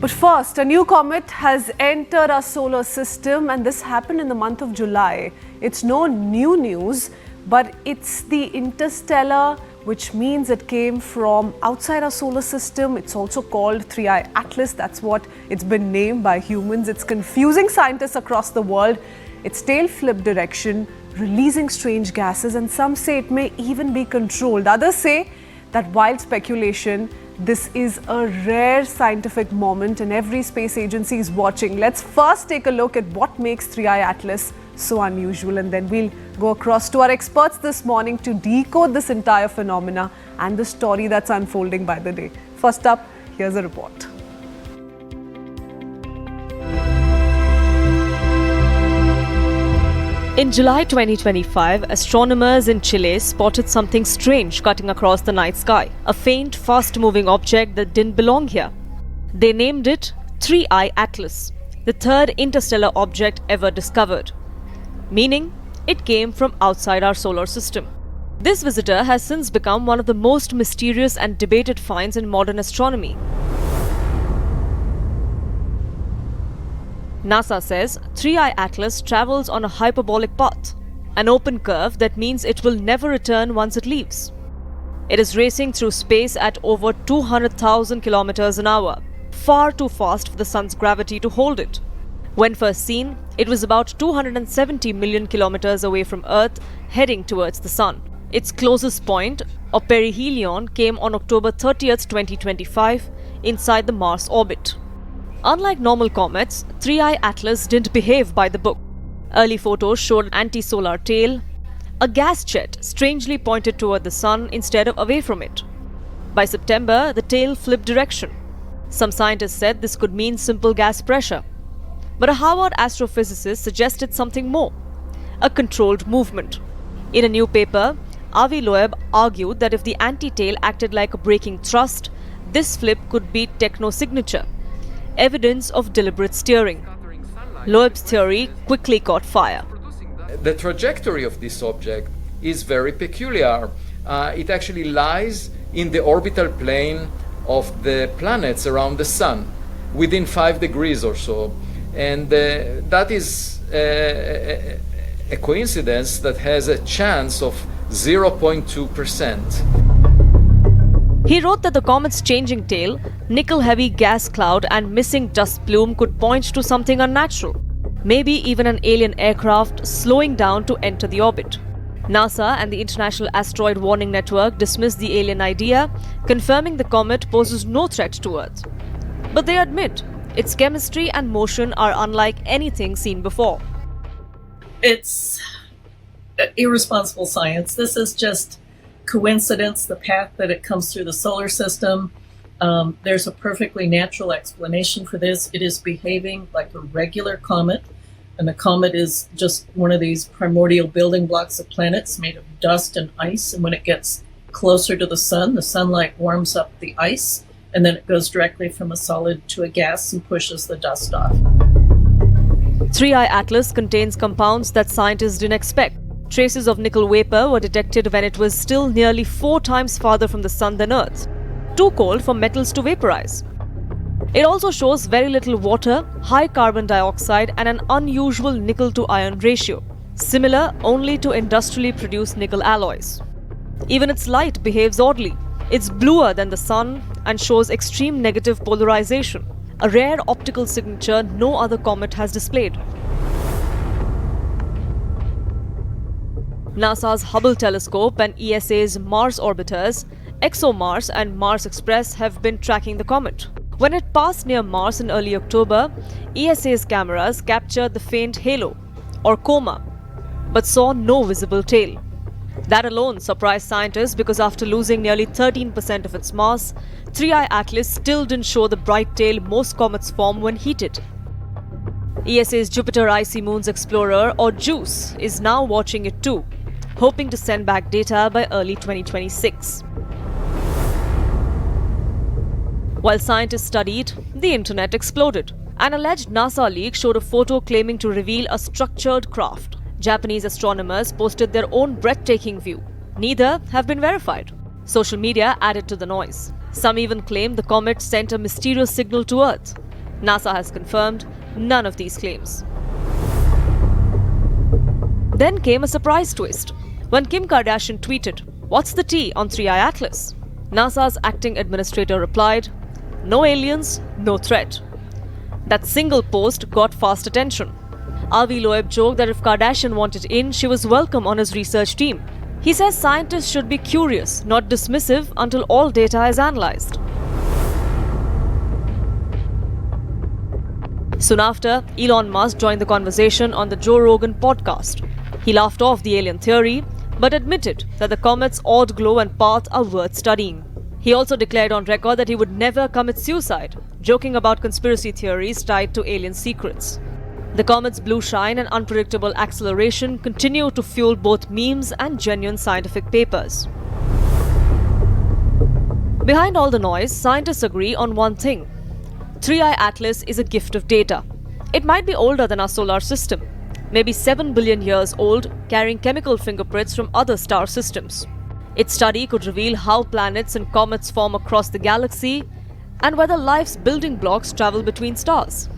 But first, a new comet has entered our solar system, and this happened in the month of July. It's no new news, but it's the Interstellar, which means it came from outside our solar system. It's also called 3I Atlas. That's what it's been named by humans. It's confusing scientists across the world. Its tail flipped direction, releasing strange gases, and some say it may even be controlled. Others say that wild speculation, this is a rare scientific moment and every space agency is watching. Let's first take a look at what makes 3I Atlas so unusual, and then we'll go across to our experts this morning to decode this entire phenomena and the story that's unfolding by the day. First up, here's a report. In July 2025, astronomers in Chile spotted something strange cutting across the night sky, a faint, fast-moving object that didn't belong here. They named it 3I Atlas, the third interstellar object ever discovered, meaning it came from outside our solar system. This visitor has since become one of the most mysterious and debated finds in modern astronomy. NASA says 3I Atlas travels on a hyperbolic path, an open curve that means it will never return once it leaves. It is racing through space at over 200,000 kilometers an hour, far too fast for the sun's gravity to hold it. When first seen, it was about 270 million kilometers away from Earth, heading towards the sun. Its closest point, or perihelion, came on October 30th, 2025, inside the Mars orbit. Unlike normal comets, 3I Atlas didn't behave by the book. Early photos showed an anti-solar tail, a gas jet strangely pointed toward the sun instead of away from it. By September, the tail flipped direction. Some scientists said this could mean simple gas pressure. But a Harvard astrophysicist suggested something more, a controlled movement. In a new paper, Avi Loeb argued that if the anti-tail acted like a braking thrust, this flip could be technosignature, evidence of deliberate steering. Loeb's theory quickly caught fire. The trajectory of this object is very peculiar. It actually lies in the orbital plane of the planets around the Sun, within 5 degrees or so. And that is a coincidence that has a chance of 0.2%. He wrote that the comet's changing tail, nickel-heavy gas cloud and missing dust plume could point to something unnatural, maybe even an alien aircraft slowing down to enter the orbit. NASA and the International Asteroid Warning Network dismissed the alien idea, confirming the comet poses no threat to Earth. But they admit its chemistry and motion are unlike anything seen before. It's irresponsible science. This is just coincidence, the path that it comes through the solar system. There's a perfectly natural explanation for this. It is behaving like a regular comet, and the comet is just one of these primordial building blocks of planets made of dust and ice, and when it gets closer to the sunlight warms up the ice, and then it goes directly from a solid to a gas and pushes the dust off. 3I Atlas contains compounds that scientists didn't expect. Traces of nickel vapor were detected when it was still nearly 4 times farther from the sun than Earth, too cold for metals to vaporize. It also shows very little water, high carbon dioxide, and an unusual nickel to iron ratio, similar only to industrially produced nickel alloys. Even its light behaves oddly. It's bluer than the sun and shows extreme negative polarization, a rare optical signature no other comet has displayed. NASA's Hubble telescope and ESA's Mars orbiters, ExoMars and Mars Express, have been tracking the comet. When it passed near Mars in early October, ESA's cameras captured the faint halo, or coma, but saw no visible tail. That alone surprised scientists because after losing nearly 13% of its mass, 3I Atlas still didn't show the bright tail most comets form when heated. ESA's Jupiter Icy Moons Explorer, or JUICE, is now watching it too, hoping to send back data by early 2026. While scientists studied, the internet exploded. An alleged NASA leak showed a photo claiming to reveal a structured craft. Japanese astronomers posted their own breathtaking view. Neither have been verified. Social media added to the noise. Some even claim the comet sent a mysterious signal to Earth. NASA has confirmed none of these claims. Then came a surprise twist when Kim Kardashian tweeted, "What's the tea on 3I Atlas?" NASA's acting administrator replied, "No aliens, no threat." That single post got fast attention. Avi Loeb joked that if Kardashian wanted in, she was welcome on his research team. He says scientists should be curious, not dismissive, until all data is analyzed. Soon after, Elon Musk joined the conversation on the Joe Rogan podcast. He laughed off the alien theory, but admitted that the comet's odd glow and path are worth studying. He also declared on record that he would never commit suicide, joking about conspiracy theories tied to alien secrets. The comet's blue shine and unpredictable acceleration continue to fuel both memes and genuine scientific papers. Behind all the noise, scientists agree on one thing. 3I Atlas is a gift of data. It might be older than our solar system, maybe 7 billion years old, carrying chemical fingerprints from other star systems. Its study could reveal how planets and comets form across the galaxy and whether life's building blocks travel between stars.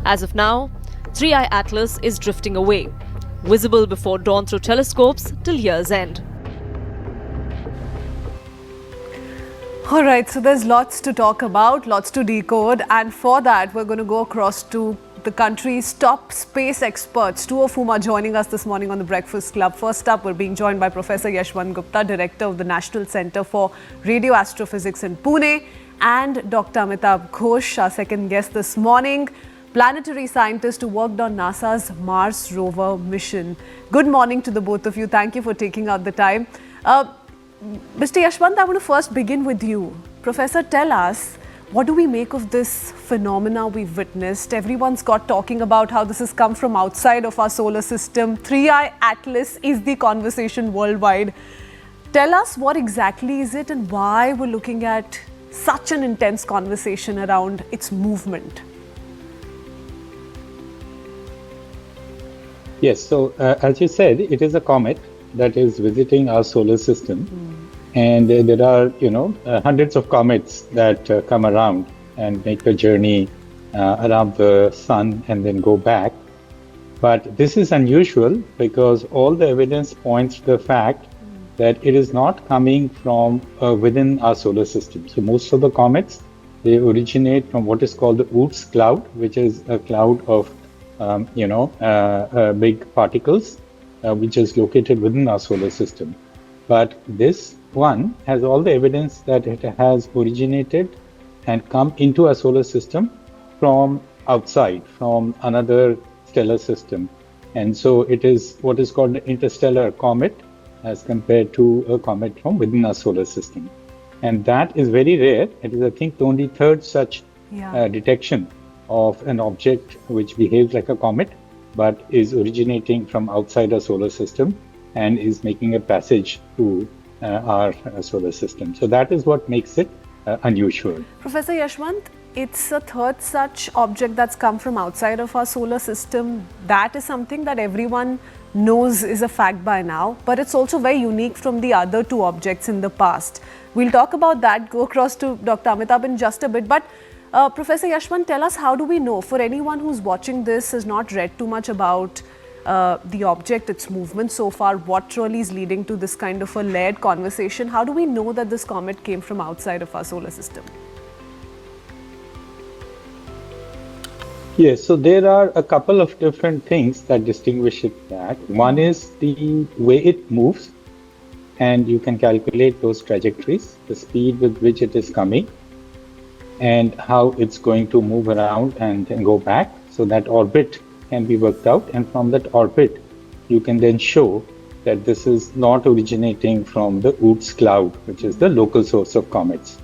As of now, 3I Atlas is drifting away, visible before dawn through telescopes till year's end. All right, so there's lots to talk about, lots to decode, and for that we're going to go across to the country's top space experts, two of whom are joining us this morning on the Breakfast Club. First up, we're being joined by Professor Yashwant Gupta, Director of the National Centre for Radio Astrophysics in Pune, and Dr. Amitabh Ghosh, our second guest this morning, planetary scientist who worked on NASA's Mars rover mission. Good morning to the both of you. Thank you for taking out the time. Mr. Yashwant, I want to first begin with you. Professor, tell us, what do we make of this phenomena we've witnessed? Everyone's got talking about how this has come from outside of our solar system. 3I Atlas is the conversation worldwide. Tell us, what exactly is it and why we're looking at such an intense conversation around its movement? Yes, so as you said, it is a comet that is visiting our solar system. And there are, hundreds of comets that come around and make a journey around the sun and then go back. But this is unusual because all the evidence points to the fact that it is not coming from within our solar system. So most of the comets, they originate from what is called the Oort's cloud, which is a cloud of, big particles, which is located within our solar system. But this one has all the evidence that it has originated and come into our solar system from outside, from another stellar system. And so it is what is called an interstellar comet as compared to a comet from within our solar system. And that is very rare. It is, I think, the only third such detection of an object which behaves like a comet but is originating from outside our solar system and is making a passage to our solar system. So that is what makes it unusual. Professor Yashwant, it's a third such object that's come from outside of our solar system. That is something that everyone knows is a fact by now, but it's also very unique from the other two objects in the past. We'll talk about that, go across to Dr. Amitabh in just a bit, but Professor Yashwant, tell us, how do we know, for anyone who's watching this, has not read too much about the object, its movement so far, what really is leading to this kind of a layered conversation? How do we know that this comet came from outside of our solar system? Yes, so there are a couple of different things that distinguish it back. One is the way it moves, and you can calculate those trajectories, the speed with which it is coming, and how it's going to move around and then go back. So that orbit can be worked out, and from that orbit you can then show that this is not originating from the Oort's cloud, which is the local source of comets.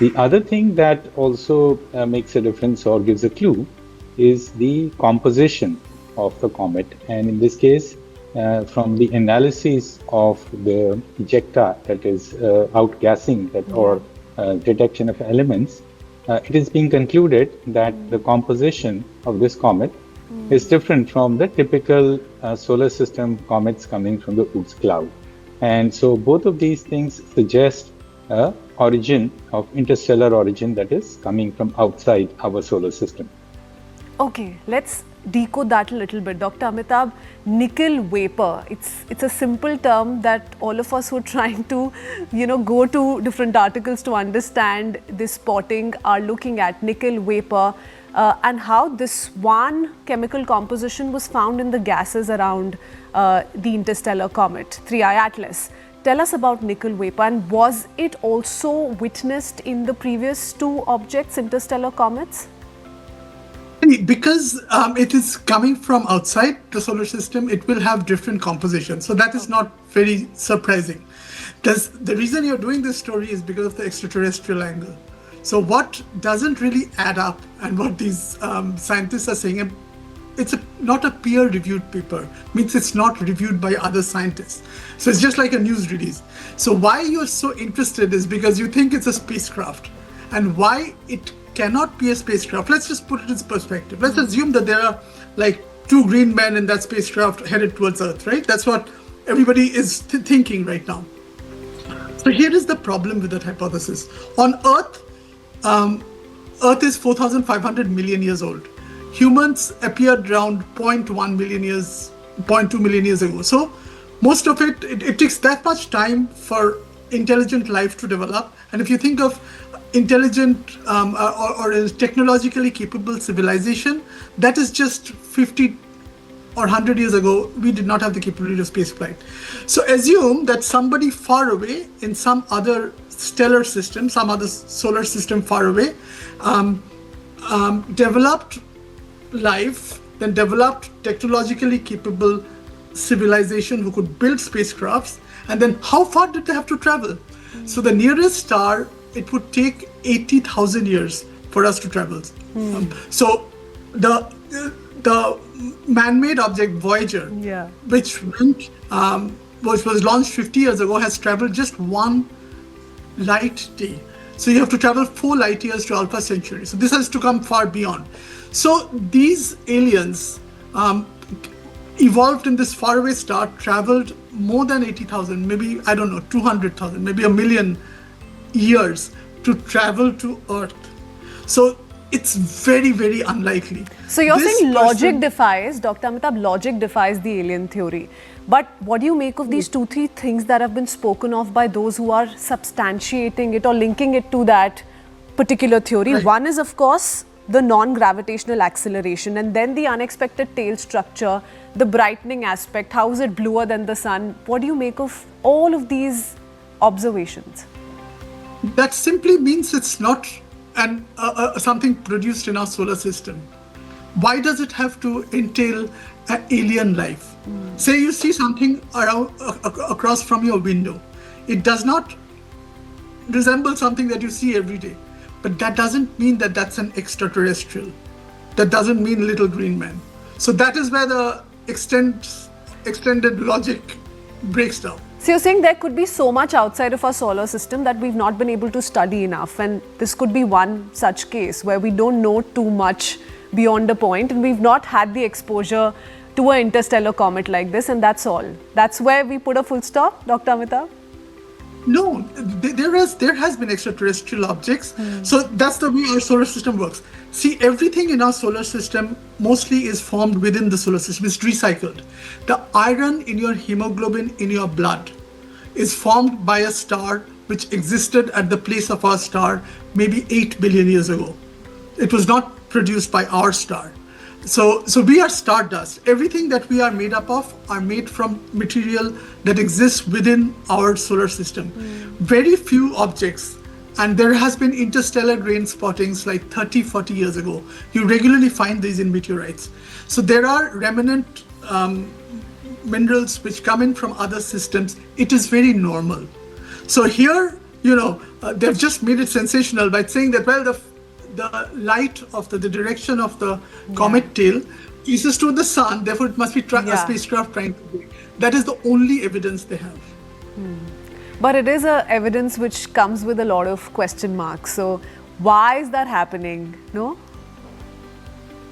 The other thing that also makes a difference or gives a clue is the composition of the comet, and in this case from the analysis of the ejecta, that is outgassing that or detection of elements, it is being concluded that the composition of this comet is different from the typical solar system comets coming from the Oort's cloud. And so both of these things suggest a origin of interstellar origin that is coming from outside our solar system. Okay, let's decode that a little bit. Dr. Amitabh, nickel vapor, it's a simple term that all of us who are trying to, go to different articles to understand this spotting are looking at nickel vapor and how this one chemical composition was found in the gases around the interstellar comet 3I Atlas. Tell us about nickel vapor, and was it also witnessed in the previous two objects, interstellar comets? Because it is coming from outside the solar system, it will have different compositions. So that is not very surprising. The reason you're doing this story is because of the extraterrestrial angle. So what doesn't really add up, and what these scientists are saying, it's not a peer-reviewed paper. Means it's not reviewed by other scientists. So it's just like a news release. So why you're so interested is because you think it's a spacecraft, and why it cannot be a spacecraft. Let's just put it in perspective. Let's assume that there are like two green men in that spacecraft headed towards Earth, right? That's what everybody is thinking right now. So here is the problem with that hypothesis. On Earth, Earth is 4,500 million years old. Humans appeared around 0.1 million years, 0.2 million years ago. So most of it takes that much time for intelligent life to develop. And if you think of intelligent or a technologically capable civilization, that is just 50 or 100 years ago, we did not have the capability of spaceflight. So assume that somebody far away in some other stellar system, some other solar system far away, developed life, then developed technologically capable civilization who could build spacecrafts, and then how far did they have to travel? So the nearest star, it would take 80,000 years for us to travel. So the man-made object Voyager, which was launched 50 years ago, has traveled just one light day. So you have to travel 4 light years to Alpha Centauri. So this has to come far beyond. So these aliens evolved in this faraway star, traveled more than 80,000, maybe, I don't know, 200,000, maybe a million years to travel to Earth. So it's very, very unlikely. So you're saying logic defies, Dr. Amitabh, logic defies the alien theory. But what do you make of these 2-3 things that have been spoken of by those who are substantiating it or linking it to that particular theory? Right. One is, of course, the non-gravitational acceleration, and then the unexpected tail structure, the brightening aspect, how is it bluer than the sun? What do you make of all of these observations? That simply means it's not something produced in our solar system. Why does it have to entail alien life? Say you see something across from your window. It does not resemble something that you see every day. But that doesn't mean that that's an extraterrestrial. That doesn't mean little green man. So that is where the extended logic breaks down. So you're saying there could be so much outside of our solar system that we've not been able to study enough, and this could be one such case where we don't know too much beyond a point, and we've not had the exposure to an interstellar comet like this, and that's all. That's where we put a full stop, Dr. Amitabh? No, there has been extraterrestrial objects. So that's the way our solar system works. See, everything in our solar system mostly is formed within the solar system. It's recycled. The iron in your hemoglobin in your blood is formed by a star which existed at the place of our star maybe 8 billion years ago. It was not produced by our star. So we are stardust. Everything that we are made up of are made from material that exists within our solar system. Very few objects, and there has been interstellar grain spottings like 30, 40 years ago. You regularly find these in meteorites. So there are remnant minerals which come in from other systems. It is very normal. So here, they've just made it sensational by saying that, well, the light of the direction of the comet tail faces to the sun, therefore it must be a spacecraft trying to do it. That is the only evidence they have. But it is a evidence which comes with a lot of question marks. So why is that happening? No?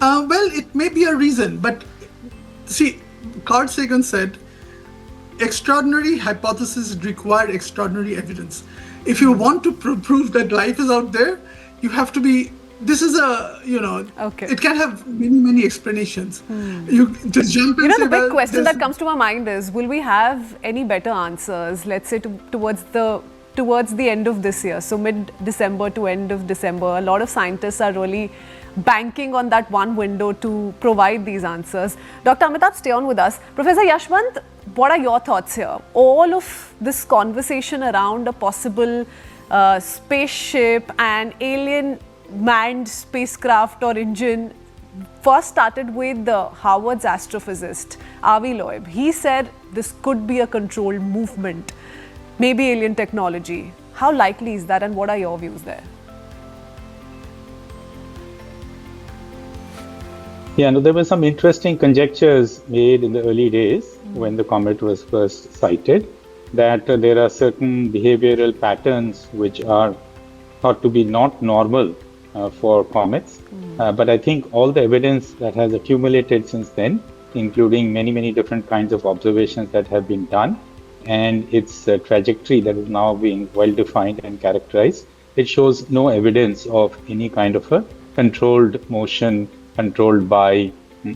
Well, it may be a reason, but see, Carl Sagan said, extraordinary hypotheses require extraordinary evidence. If you want to prove that life is out there, you have to be. This is it can have many explanations. You just jump and say, the big well, question that comes to my mind is, will we have any better answers, let's say towards the end of this year, so mid-December to end of December? A lot of scientists are really banking on that one window to provide these answers. Dr. Amitabh, stay on with us. Professor Yashwant, what are your thoughts here? All of this conversation around a possible spaceship and alien manned spacecraft or engine first started with the Harvard's astrophysicist Avi Loeb. He said this could be a controlled movement, maybe alien technology. How likely is that, and what are your views there? Yeah, no, there were some interesting conjectures made in the early days when the comet was first sighted, that there are certain behavioral patterns which are thought to be not normal for comets. But I think all the evidence that has accumulated since then, including many different kinds of observations that have been done, and its trajectory that is now being well defined and characterized, it shows no evidence of any kind of a controlled motion controlled by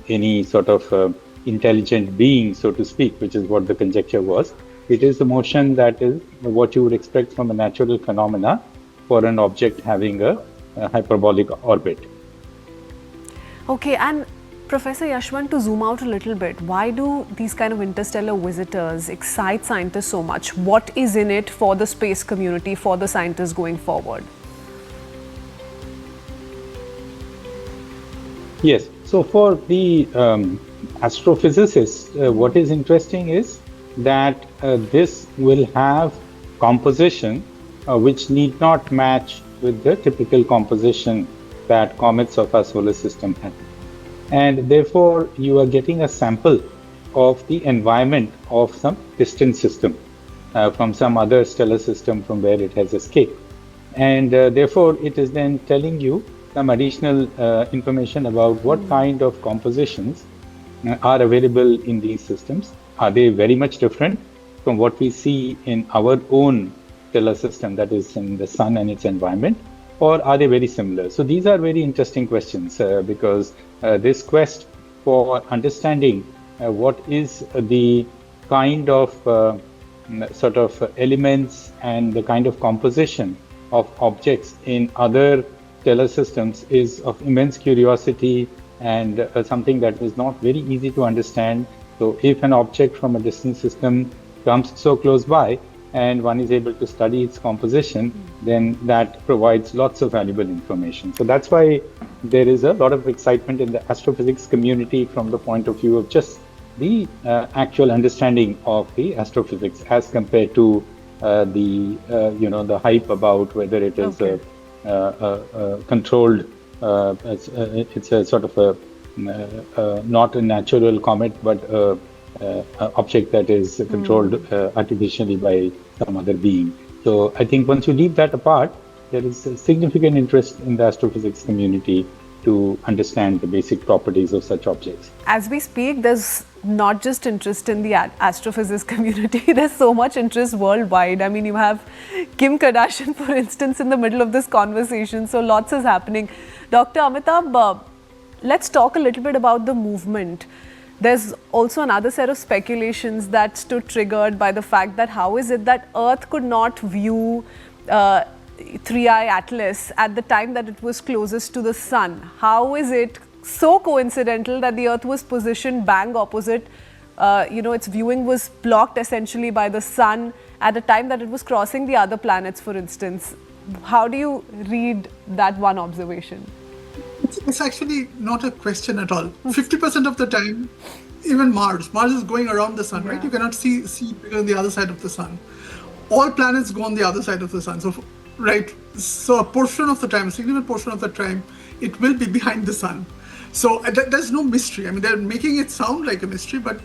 any sort of intelligent being, so to speak, which is what the conjecture was. It is the motion that is what you would expect from a natural phenomena for an object having a hyperbolic orbit. Okay, and Professor Yashwant, to zoom out a little bit, why do these kind of interstellar visitors excite scientists so much? What is in it for the space community, for the scientists going forward? Yes, so for the astrophysicists, what is interesting is that this will have composition which need not match with the typical composition that comets of our solar system have. And therefore, you are getting a sample of the environment of some distant system from some other stellar system from where it has escaped. And therefore, it is then telling you some additional information about what kind of compositions are available in these systems. Are they very much different from what we see in our own stellar system, that is in the sun and its environment, or are they very similar? So these are very interesting questions because this quest for understanding what is the kind of sort of elements and the kind of composition of objects in other stellar systems is of immense curiosity and something that is not very easy to understand. So if an object from a distant system comes so close by and one is able to study its composition, then that provides lots of valuable information. So that's why there is a lot of excitement in the astrophysics community from the point of view of just the actual understanding of the astrophysics as compared to the hype about whether it is a controlled, it's a sort of a not a natural comet, but object that is controlled artificially by some other being. So I think once you leave that apart, there is a significant interest in the astrophysics community to understand the basic properties of such objects. As we speak, there's not just interest in the astrophysics community, there's so much interest worldwide. I mean, you have Kim Kardashian, for instance, in the middle of this conversation, so lots is happening. Dr. Amitabh, let's talk a little bit about the movement. There's also another set of speculations that stood triggered by the fact that how is it that Earth could not view 3I Atlas at the time that it was closest to the sun? How is it so coincidental that the Earth was positioned bang opposite? Its viewing was blocked essentially by the sun at a time that it was crossing the other planets, for instance. How do you read that one observation? It's actually not a question at all. 50% of the time, even Mars is going around the sun, right? You cannot see it on the other side of the sun. All planets go on the other side of the sun. So a portion of the time, a significant portion of the time, it will be behind the sun. So there's no mystery. I mean, they're making it sound like a mystery, but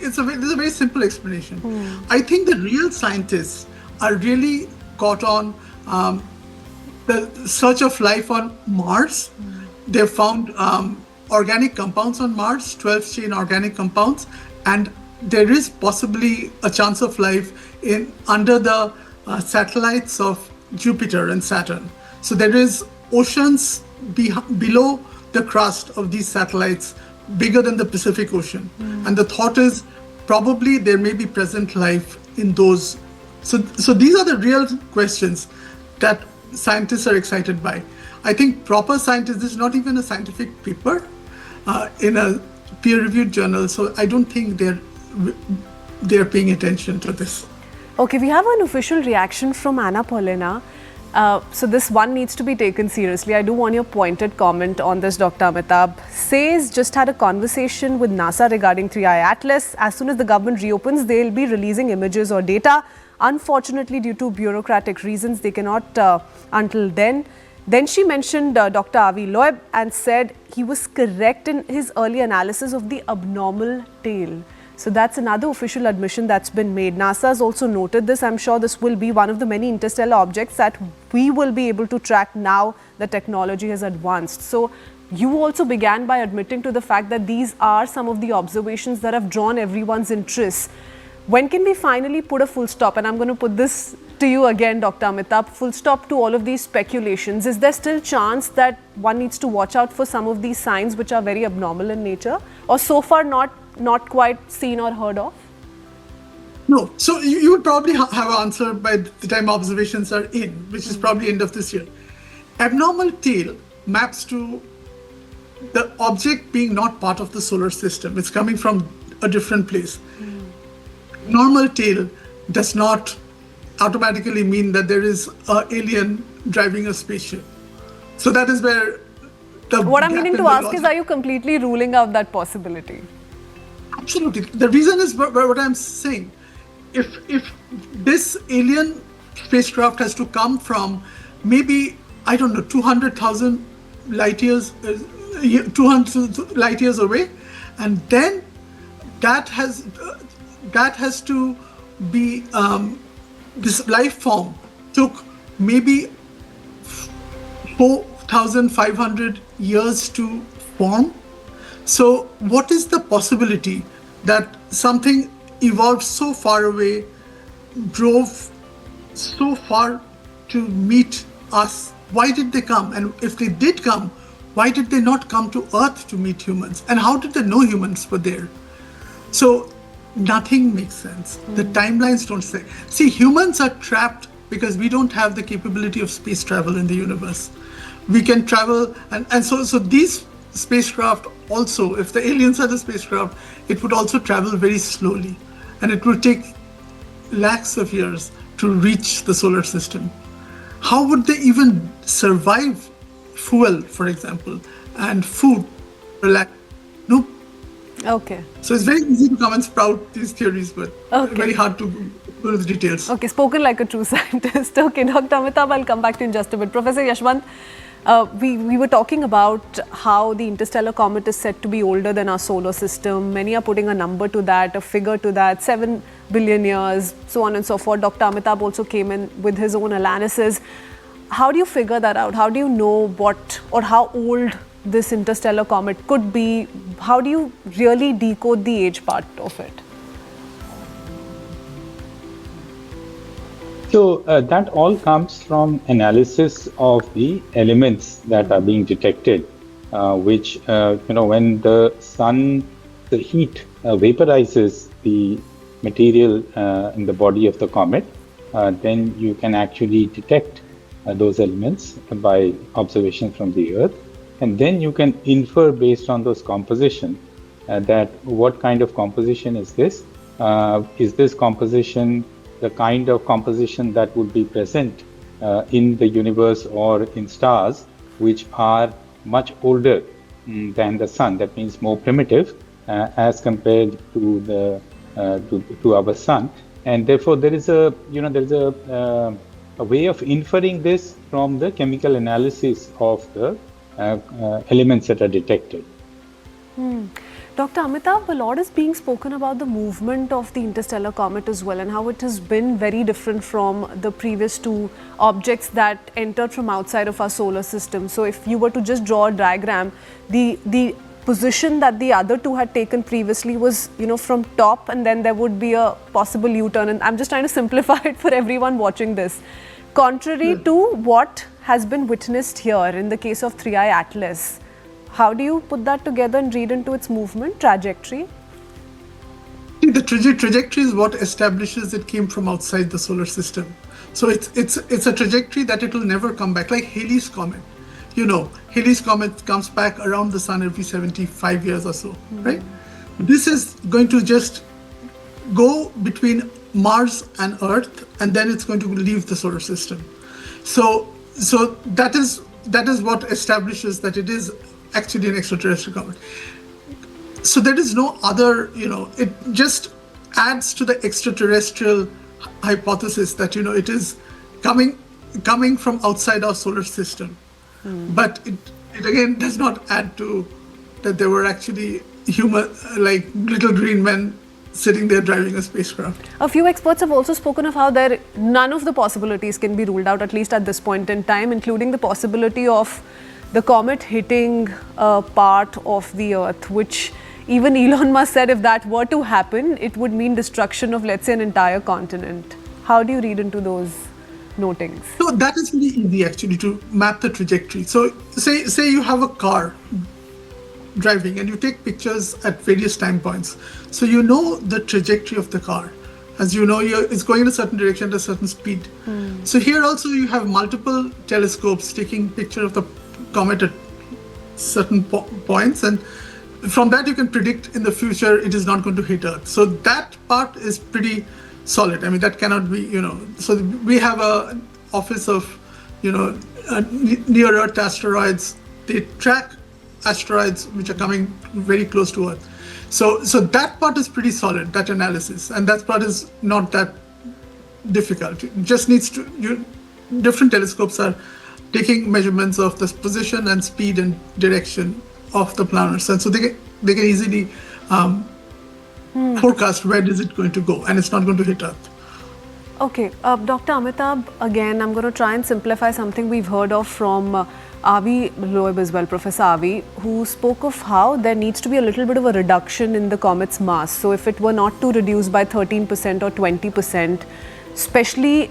there's a very simple explanation. I think the real scientists are really caught on the search of life on Mars. They found organic compounds on Mars, 12-chain organic compounds, and there is possibly a chance of life in under the satellites of Jupiter and Saturn. So there is oceans below the crust of these satellites, bigger than the Pacific Ocean. And the thought is probably there may be present life in those. So these are the real questions that scientists are excited by. I think proper scientists, this is not even a scientific paper in a peer-reviewed journal, so I don't think they're paying attention to this. Okay, we have an official reaction from Anna Paulina. So this one needs to be taken seriously. I do want your pointed comment on this, Dr. Amitabh. Says just had a conversation with NASA regarding 3I Atlas. As soon as the government reopens, they'll be releasing images or data. Unfortunately, due to bureaucratic reasons, they cannot until then. Then she mentioned Dr. Avi Loeb and said he was correct in his early analysis of the abnormal tail. So that's another official admission that's been made. NASA has also noted this. I'm sure this will be one of the many interstellar objects that we will be able to track now that technology has advanced. So you also began by admitting to the fact that these are some of the observations that have drawn everyone's interest. When can we finally put a full stop? And I'm going to put this to you again, Dr. Amitabh, full stop to all of these speculations. Is there still chance that one needs to watch out for some of these signs which are very abnormal in nature, or so far not quite seen or heard of? No. So you would probably have an answer by the time observations are in, which is probably end of this year. Abnormal tail maps to the object being not part of the solar system. It's coming from a different place. Normal tail does not automatically mean that there is an alien driving a spaceship. So that is where what I'm meaning to ask is, are you completely ruling out that possibility? Absolutely. The reason is what I'm saying. If this alien spacecraft has to come from maybe, I don't know, 200,000 light years, 200 light years away, and then that has to be, this life form took maybe 4,500 years to form. So what is the possibility that something evolved so far away, drove so far to meet us? Why did they come? And if they did come, why did they not come to Earth to meet humans? And how did they know humans were there? So nothing makes sense. The timelines don't say. See, humans are trapped because we don't have the capability of space travel in the universe. We can travel, and so these spacecraft also, if the aliens are the spacecraft, it would also travel very slowly, and it would take lakhs of years to reach the solar system. How would they even survive fuel, for example, and food? No. Okay. So it's very easy to come and sprout these theories, but very hard to go into the details. Okay, spoken like a true scientist. Okay, Dr. Amitabh, I'll come back to you in just a bit. Professor Yashwant, we were talking about how the interstellar comet is said to be older than our solar system. Many are putting a number to that, a figure to that, 7 billion years, so on and so forth. Dr. Amitabh also came in with his own analysis. How do you figure that out? How do you know what or how old this interstellar comet could be? How do you really decode the age part of it? So that all comes from analysis of the elements that are being detected, which, when the sun, the heat vaporizes the material in the body of the comet, then you can actually detect those elements by observation from the Earth. And then you can infer based on those composition that what kind of composition is this? Is this composition the kind of composition that would be present in the universe or in stars which are much older than the sun? That means more primitive as compared to the to our sun. And therefore there is a way of inferring this from the chemical analysis of the elements that are detected. Dr. Amitabh, a lot is being spoken about the movement of the interstellar comet as well, and how it has been very different from the previous two objects that entered from outside of our solar system. So if you were to just draw a diagram, the position that the other two had taken previously was, from top, and then there would be a possible U-turn. And I'm just trying to simplify it for everyone watching this. Contrary to what has been witnessed here in the case of 3I Atlas, how do you put that together and read into its movement trajectory? The trajectory is what establishes it came from outside the solar system. So it's a trajectory that it will never come back, like Halley's Comet. Halley's Comet comes back around the sun every 75 years or so, right? This is going to just go between Mars and Earth, and then it's going to leave the solar system. So that is what establishes that it is actually an extraterrestrial comet. So there is no other, it just adds to the extraterrestrial hypothesis that, it is coming from outside our solar system. But it again does not add to that there were actually human, like little green men sitting there driving a spacecraft. A few experts have also spoken of how none of the possibilities can be ruled out, at least at this point in time, including the possibility of the comet hitting a part of the Earth, which even Elon Musk said if that were to happen, it would mean destruction of, let's say, an entire continent. How do you read into those notings? So that is really easy actually to map the trajectory. So say you have a car driving and you take pictures at various time points. So you know the trajectory of the car. As you know, it's going in a certain direction at a certain speed. So here also you have multiple telescopes taking picture of the comet at certain points, and from that you can predict in the future it is not going to hit Earth. So that part is pretty solid. I mean, that cannot be, so we have a office of, near Earth asteroids. They track asteroids which are coming very close to Earth. So that part is pretty solid, that analysis, and that part is not that difficult. It just needs to, different telescopes are taking measurements of the position and speed and direction of the planets, and so they can easily forecast where is it going to go, and it's not going to hit Earth. Okay, Dr. Amitabh, again, I'm going to try and simplify something we've heard of from Avi Loeb as well, Professor Avi, who spoke of how there needs to be a little bit of a reduction in the comet's mass. So if it were not to reduce by 13% or 20%, especially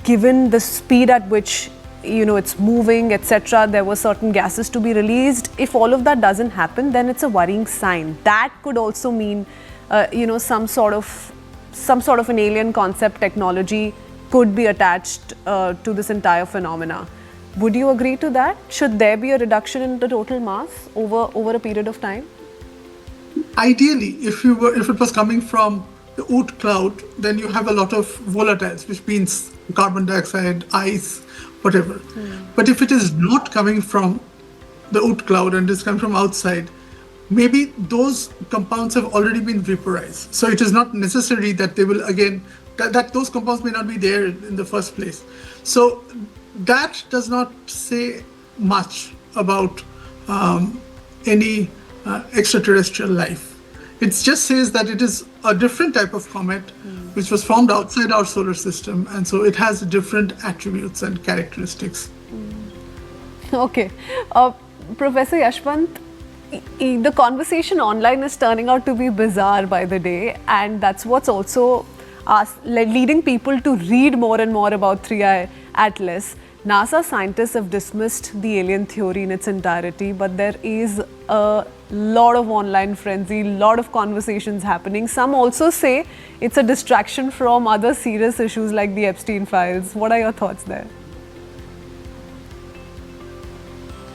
given the speed at which it's moving, etc., there were certain gases to be released. If all of that doesn't happen, then it's a worrying sign. That could also mean, some sort of an alien concept technology could be attached to this entire phenomena. Would you agree to that? Should there be a reduction in the total mass over a period of time? Ideally, if it was coming from the Oort cloud, then you have a lot of volatiles, which means carbon dioxide, ice, whatever. But if it is not coming from the Oort cloud and is coming from outside, maybe those compounds have already been vaporized. So it is not necessary that they will again, that those compounds may not be there in the first place. So that does not say much about any extraterrestrial life. It just says that it is a different type of comet which was formed outside our solar system, and so it has different attributes and characteristics. Okay. Professor Yashwant, the conversation online is turning out to be bizarre by the day, and that's what's also leading people to read more and more about 3I Atlas. NASA scientists have dismissed the alien theory in its entirety, but there is a lot of online frenzy, lot of conversations happening. Some also say it's a distraction from other serious issues like the Epstein files. What are your thoughts there?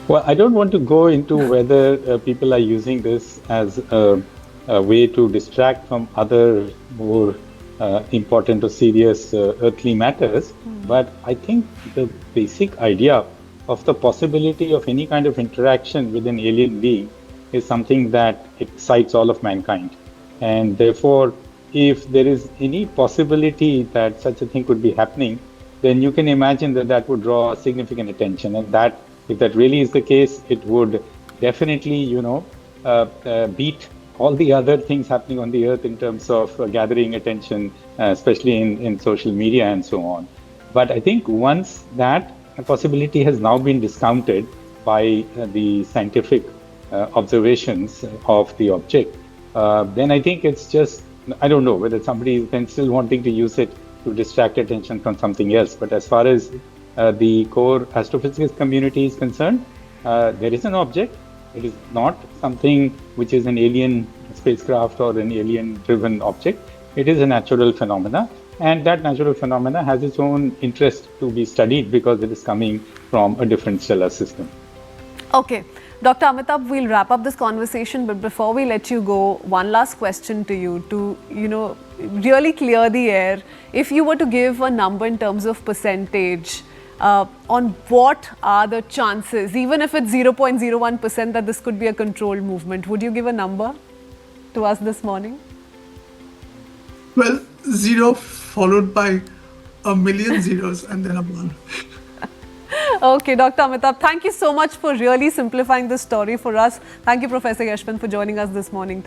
Well, I don't want to go into whether people are using this as a way to distract from other more important or serious earthly matters, but I think the basic idea of the possibility of any kind of interaction with an alien being is something that excites all of mankind. And therefore, if there is any possibility that such a thing could be happening, then you can imagine that that would draw significant attention, and that if that really is the case, it would definitely, beat all the other things happening on the earth in terms of gathering attention, especially in social media and so on. But I think once that possibility has now been discounted by the scientific observations of the object, then I think it's just, I don't know whether somebody is then still wanting to use it to distract attention from something else. But as far as the core astrophysics community is concerned, there is an object. It is not something which is an alien spacecraft or an alien-driven object. It is a natural phenomena, and that natural phenomena has its own interest to be studied because it is coming from a different stellar system. Okay. Dr. Amitabh, we'll wrap up this conversation, but before we let you go, one last question to you to, really clear the air. If you were to give a number in terms of percentage, on what are the chances, even if it's 0.01%, that this could be a controlled movement, would you give a number to us this morning? Well, 0 followed by a million zeros and then a 1. Okay, Dr. Amitabh, thank you so much for really simplifying this story for us. Thank you, Professor Yashwant, for joining us this morning.